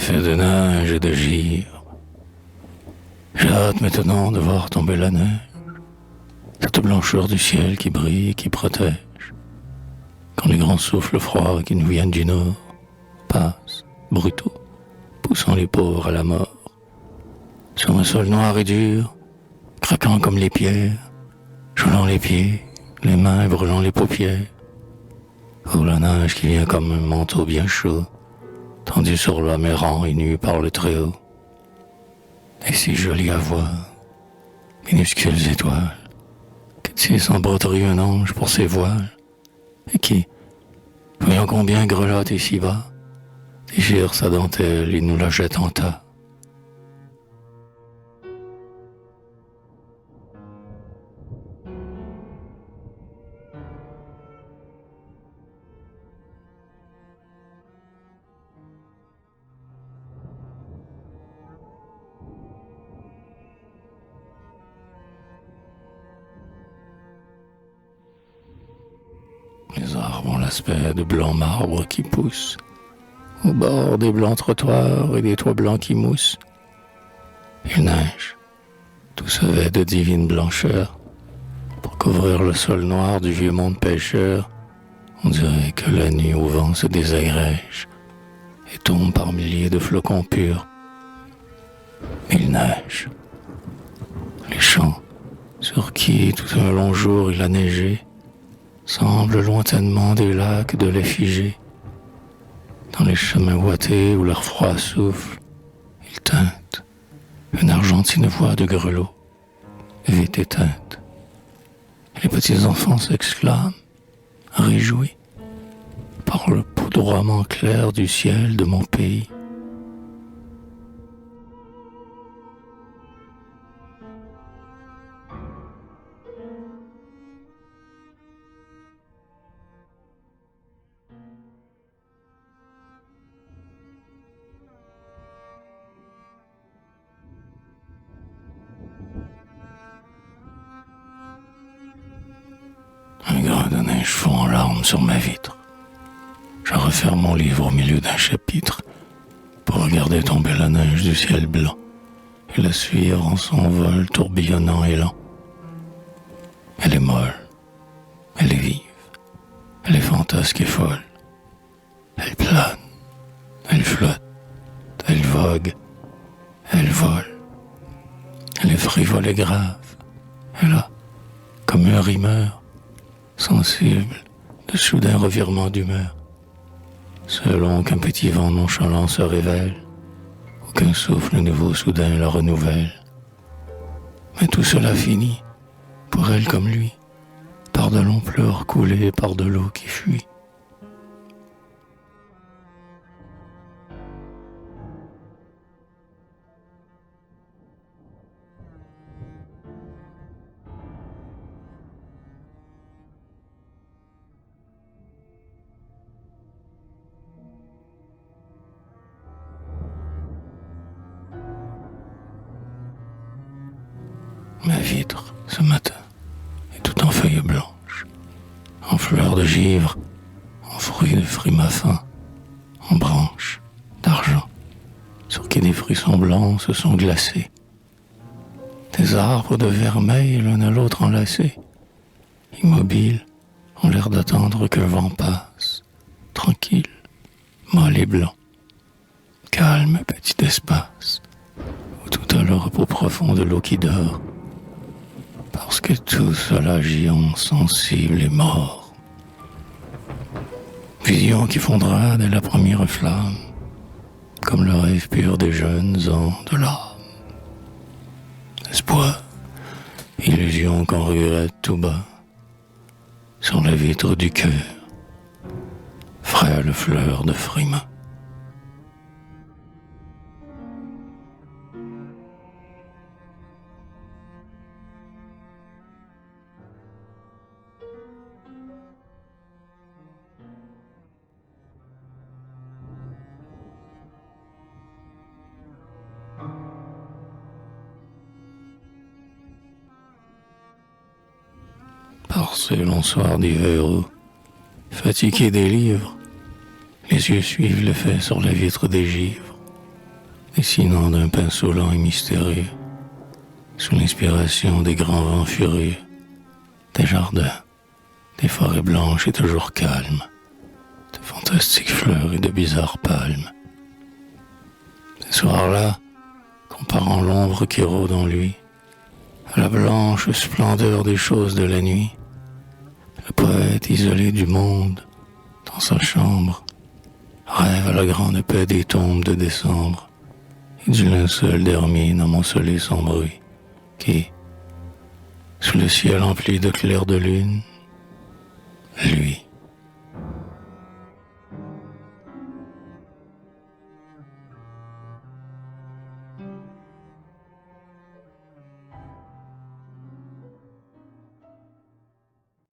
fait de neige et de givre. J'ai hâte maintenant de voir tomber la neige, cette blancheur du ciel qui brille et qui protège, quand les grands souffles froids qui nous viennent du nord passent, brutaux, poussant les pauvres à la mort, sur un sol noir et dur, craquant comme les pierres, gelant les pieds, les mains et brûlant les paupières. Oh, la neige qui vient comme un manteau bien chaud, tendu sur l'homme errant et nu par le Très-Haut. Et si jolie à voir, minuscules étoiles, que tisse en broderie un ange pour ses voiles, et qui, voyant combien grelotte ici-bas, déchire sa dentelle et nous la jette en tas. Les arbres ont l'aspect de blancs marbres qui poussent au bord des blancs trottoirs et des toits blancs qui moussent. Il neige, tout se vêt de divine blancheur, pour couvrir le sol noir du vieux monde pêcheur. On dirait que la nuit au vent se désagrège et tombe par milliers de flocons purs. Il neige. Les champs, sur qui tout un long jour il a neigé, semblent lointainement des lacs de lait figé. Dans les chemins ouatés où l'air froid souffle, il teinte une argentine voix de grelot, vite éteinte. Les petits enfants s'exclament, réjouis, par le poudroiement clair du ciel de mon pays. Un grain de neige fond en larmes sur ma vitre. Je referme mon livre au milieu d'un chapitre pour regarder tomber la neige du ciel blanc et la suivre en son vol tourbillonnant et lent. Elle est molle, elle est vive, elle est fantasque et folle. Elle plane, elle flotte, elle vogue, elle vole. Elle est frivole et grave. Elle a, comme un rimeur, sensible de soudains revirements d'humeur, selon qu'un petit vent nonchalant se révèle, ou qu'un souffle nouveau soudain la renouvelle. Mais tout cela finit, pour elle comme lui, par de longs pleurs coulés par de l'eau qui fuit. Ma vitre, ce matin, est tout en feuilles blanches, en fleurs de givre, en fruits de frimas fins, en branches d'argent, sur qui des frissons blancs se sont glacés. Des arbres de vermeil l'un à l'autre enlacés, immobiles, ont l'air d'attendre qu'un vent passe, tranquille, molle et blanc, calme petit espace, où tout a le repos profond de l'eau qui dort, parce que tout cela giant, sensible et mort. Vision qui fondra dès la première flamme, comme le rêve pur des jeunes ans de l'âme. Espoir, illusion qu'on regrette tout bas, sur la vitre du cœur, frêle fleur de frimas. Par ces longs soirs d'hiver où, fatigués des livres, les yeux suivent l'effet sur la vitre des givres, dessinant d'un pinceau lent et mystérieux, sous l'inspiration des grands vents furieux, des jardins, des forêts blanches et toujours calmes, de fantastiques fleurs et de bizarres palmes. Ces soirs-là, comparant l'ombre qui rôde en lui à la blanche splendeur des choses de la nuit, le poète isolé du monde, dans sa chambre, rêve à la grande paix des tombes de décembre et du linceul dernier amoncelé sans bruit, qui, sous le ciel empli de clairs de lune, lui,